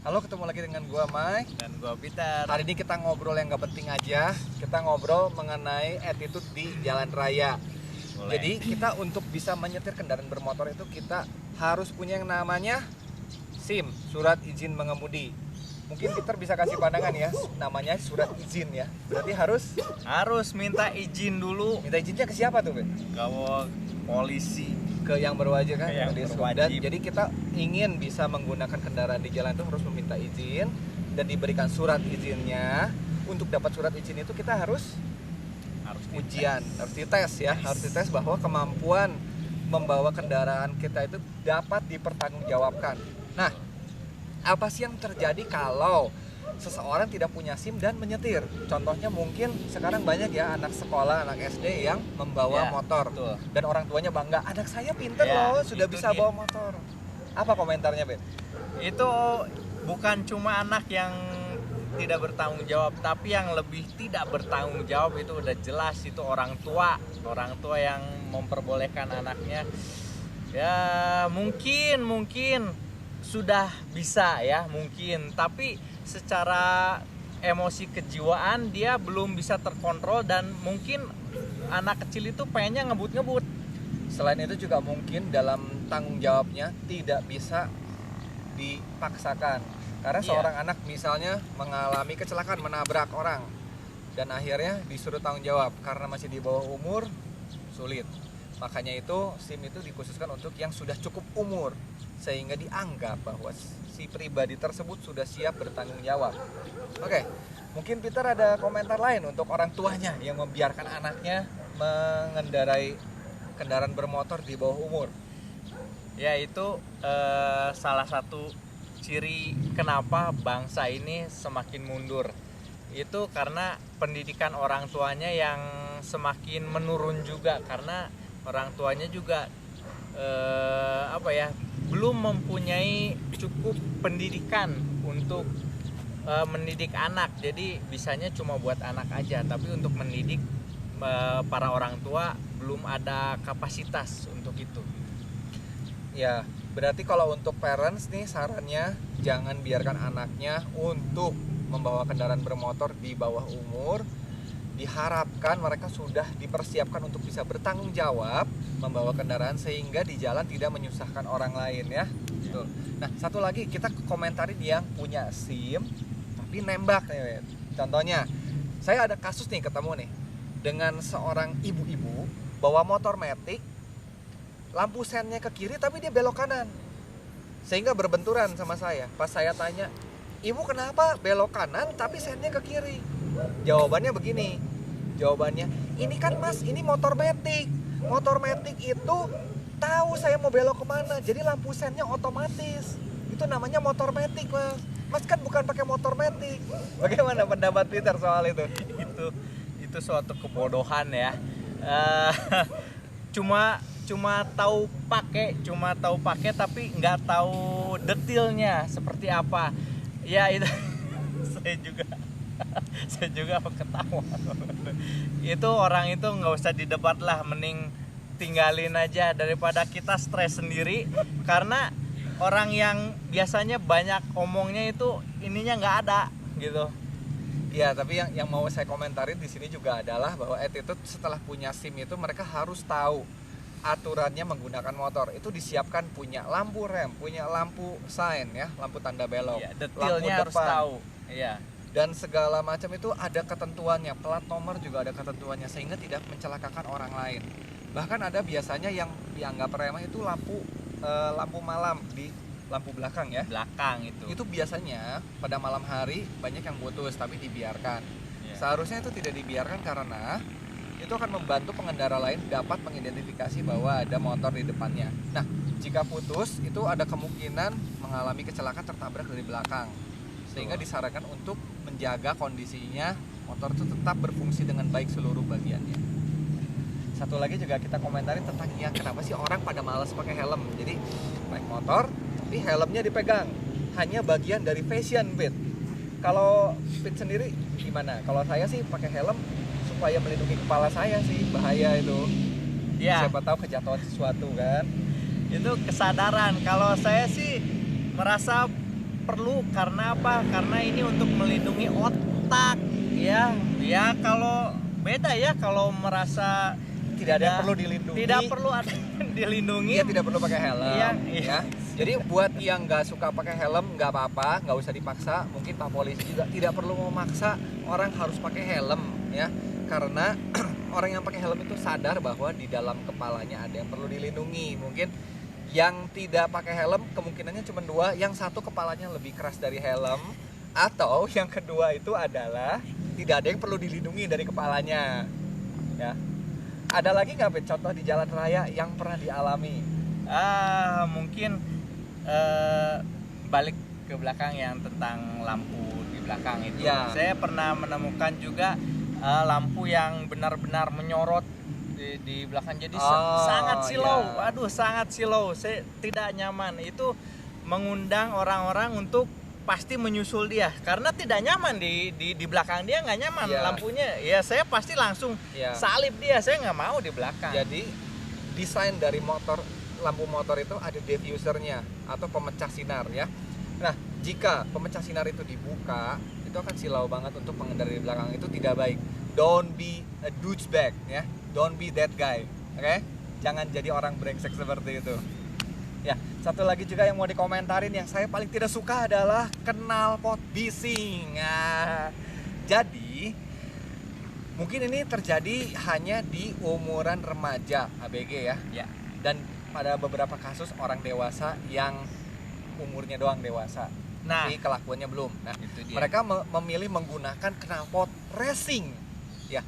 Halo, ketemu lagi dengan gua Mike. Dan gua Peter. Hari ini kita ngobrol yang gak penting aja. Kita ngobrol mengenai attitude di jalan raya. Boleh. Jadi kita untuk bisa menyetir kendaraan bermotor itu kita harus punya yang namanya SIM, surat izin mengemudi. Mungkin Peter bisa kasih pandangan ya, namanya surat izin ya. Berarti harus minta izin dulu minta izinnya ke siapa tuh, Ben? ke polisi. Ke yang berwajib kan? Ke yang Di berwajib. Dan jadi kita ingin bisa menggunakan kendaraan di jalan itu harus meminta izin dan diberikan surat izinnya. Untuk dapat surat izin itu kita harus ujian, harus dites ya, harus dites bahwa kemampuan membawa kendaraan kita itu dapat dipertanggungjawabkan. Nah, apa sih yang terjadi kalau seseorang tidak punya SIM dan menyetir? Contohnya mungkin sekarang banyak ya anak sekolah, anak SD yang membawa motor. Betul. Dan orang tuanya bangga, anak saya pinter Ya, loh, sudah itu bisa dia. bawa motor. Apa komentarnya, Ben? Itu bukan cuma anak yang tidak bertanggung jawab, tapi yang lebih tidak bertanggung jawab itu udah jelas itu orang tua yang memperbolehkan anaknya. Ya mungkin sudah bisa ya, mungkin, tapi secara emosi kejiwaan dia belum bisa terkontrol dan mungkin anak kecil itu pengennya ngebut. Selain itu juga mungkin dalam tanggung jawabnya tidak bisa dipaksakan. Karena seorang anak misalnya mengalami kecelakaan, menabrak orang dan akhirnya disuruh tanggung jawab karena masih di bawah umur, sulit. Makanya itu SIM itu dikhususkan untuk yang sudah cukup umur sehingga dianggap bahwa si pribadi tersebut sudah siap bertanggung jawab. Oke, mungkin Peter ada komentar lain untuk orang tuanya yang membiarkan anaknya mengendarai kendaraan bermotor di bawah umur. Ya itu salah satu ciri kenapa bangsa ini semakin mundur. Itu karena pendidikan orang tuanya yang semakin menurun juga, karena orang tuanya juga belum mempunyai cukup pendidikan untuk mendidik anak. Jadi bisanya cuma buat anak aja, tapi untuk mendidik para orang tua belum ada kapasitas untuk itu. Ya, berarti kalau untuk parents nih sarannya jangan biarkan anaknya untuk membawa kendaraan bermotor di bawah umur. Diharapkan mereka sudah dipersiapkan untuk bisa bertanggung jawab membawa kendaraan sehingga di jalan tidak menyusahkan orang lain ya. Betul. Nah, satu lagi kita komentarin yang punya SIM tapi nembak nih. Contohnya, saya ada kasus nih ketemu nih dengan seorang ibu-ibu bawa motor matic, lampu sennya ke kiri tapi dia belok kanan. Sehingga berbenturan sama saya. Pas saya tanya, "Ibu kenapa belok kanan tapi sennya ke kiri?" Jawabannya begini. Jawabannya, "Ini kan Mas, ini motor matic. Motor matic itu tahu saya mau belok kemana, jadi lampu sennya otomatis. Itu namanya motor matic, Mas. Mas kan bukan pakai motor matic." Bagaimana pendapat Peter soal itu? Itu suatu kebodohan ya. Cuma tahu pakai tapi nggak tahu detailnya seperti apa. Ya itu saya juga ketawa. Itu orang itu nggak usah didebat lah, mending tinggalin aja daripada kita stres sendiri karena orang yang biasanya banyak omongnya itu ininya nggak ada gitu. Ya, tapi yang mau saya komentarin di sini juga adalah bahwa attitude setelah punya SIM itu mereka harus tahu aturannya menggunakan motor. Itu disiapkan punya lampu rem, punya lampu sign ya, lampu tanda belok, Ya, detailnya harus tahu. Iya. Dan segala macam itu ada ketentuannya, plat nomor juga ada ketentuannya sehingga tidak mencelakakan orang lain. Bahkan ada biasanya yang dianggap remeh itu lampu malam di lampu belakang ya. Belakang itu. Itu biasanya pada malam hari banyak yang putus tapi dibiarkan. Ya. Seharusnya itu tidak dibiarkan karena itu akan membantu pengendara lain dapat mengidentifikasi bahwa ada motor di depannya. Nah, jika putus itu ada kemungkinan mengalami kecelakaan tertabrak dari belakang. Sehingga disarankan untuk menjaga kondisinya motor itu tetap berfungsi dengan baik seluruh bagiannya. Satu lagi juga kita komentarin tentang kenapa sih orang pada malas pakai helm. Jadi naik motor tapi helmnya dipegang, hanya bagian dari fashion Pit. Kalau Pit sendiri gimana? Kalau saya sih pakai helm supaya melindungi kepala saya sih, bahaya itu. Ya. Siapa tahu kejatuhan sesuatu kan. Itu kesadaran. Kalau saya sih merasa perlu. Karena apa? Karena ini untuk melindungi otak ya. Ya kalau beda ya kalau merasa Tidak ada yang perlu dilindungi. tidak perlu ada yang dilindungi. Iya, tidak perlu pakai helm. Iya. Ya. Jadi buat yang nggak suka pakai helm nggak apa-apa, nggak usah dipaksa. Mungkin Pak Polisi juga tidak perlu memaksa orang harus pakai helm ya, karena orang yang pakai helm itu sadar bahwa di dalam kepalanya ada yang perlu dilindungi. Mungkin yang tidak pakai helm kemungkinannya cuma dua, yang satu kepalanya lebih keras dari helm, atau yang kedua itu adalah tidak ada yang perlu dilindungi dari kepalanya ya. Ada lagi nggak Pit, contoh di jalan raya yang pernah dialami? Mungkin balik ke belakang yang tentang lampu di belakang itu. Ya. Saya pernah menemukan juga lampu yang benar-benar menyorot di belakang, jadi sangat silau. Ya. Aduh, sangat silau. Saya tidak nyaman. Itu mengundang orang-orang untuk pasti menyusul dia karena tidak nyaman di belakang dia, nggak nyaman Ya. lampunya. Ya saya pasti langsung Ya. salib dia. Saya nggak mau di belakang. Jadi desain dari lampu motor itu ada diffusernya atau pemecah sinar ya. Nah, jika pemecah sinar itu dibuka, itu akan silau banget untuk pengendara di belakang, itu tidak baik. Don't be a douchebag ya. Don't be that guy. Oke? Jangan jadi orang brengsek seperti itu. Ya, satu lagi juga yang mau dikomentarin yang saya paling tidak suka adalah knalpot bising. Nah, jadi mungkin ini terjadi hanya di umuran remaja ABG ya. Ya. Dan pada beberapa kasus orang dewasa yang umurnya doang dewasa, Nah, tapi kelakuannya belum. Nah, itu dia. mereka memilih menggunakan knalpot racing. Ya.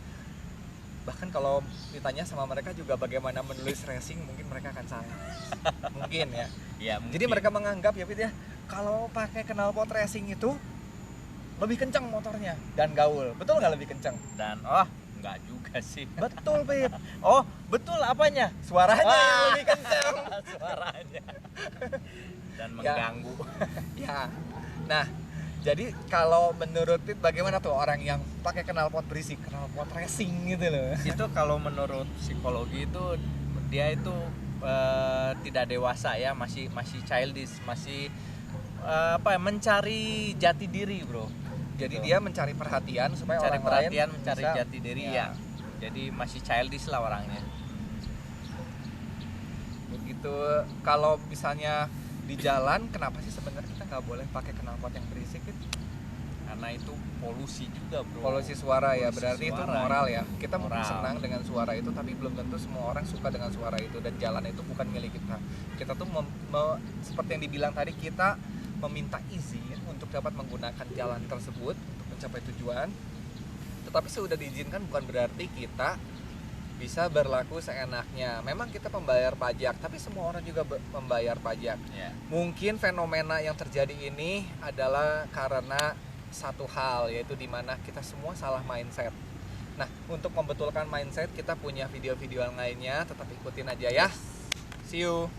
Bahkan kalau ditanya sama mereka juga bagaimana menulis racing, mungkin mereka akan salah. Mungkin ya. Ya, Jadi mereka menganggap ya Pit ya, kalau pakai knalpot racing itu lebih kencang motornya dan gaul. Betul nggak lebih kencang? dan enggak juga sih. Betul Pit. Oh, betul apanya? Suaranya yang lebih kencang. Suaranya. Dan Ya. mengganggu. Ya. Nah, jadi kalau menurut Pit bagaimana tuh orang yang pakai knalpot berisik, knalpot racing gitu loh? Itu kalau menurut psikologi itu dia itu tidak dewasa ya, masih childish, masih mencari jati diri, Bro. Jadi Gitu. dia mencari perhatian supaya Mencari orang perhatian, lain mencari bisa- jati diri ya. ya. Jadi masih childish lah orangnya. Begitu. Kalau misalnya di jalan, kenapa sih sebenarnya kita nggak boleh pakai knalpot yang berisik itu? Karena itu polusi juga, Bro. Polusi suara ya, Polusi berarti itu suara. moral ya. Kita mungkin Moral. senang dengan suara itu, tapi belum tentu semua orang suka dengan suara itu, dan jalan itu bukan milik kita. Kita tuh seperti yang dibilang tadi, kita meminta izin untuk dapat menggunakan jalan tersebut untuk mencapai tujuan. Tetapi sudah diizinkan bukan berarti kita bisa berlaku seenaknya. Memang kita membayar pajak, tapi semua orang juga membayar pajak. Ya. Mungkin fenomena yang terjadi ini adalah karena satu hal, yaitu dimana kita semua salah mindset. Nah, untuk membetulkan mindset kita punya video-video yang lainnya, tetap ikutin aja ya. See you.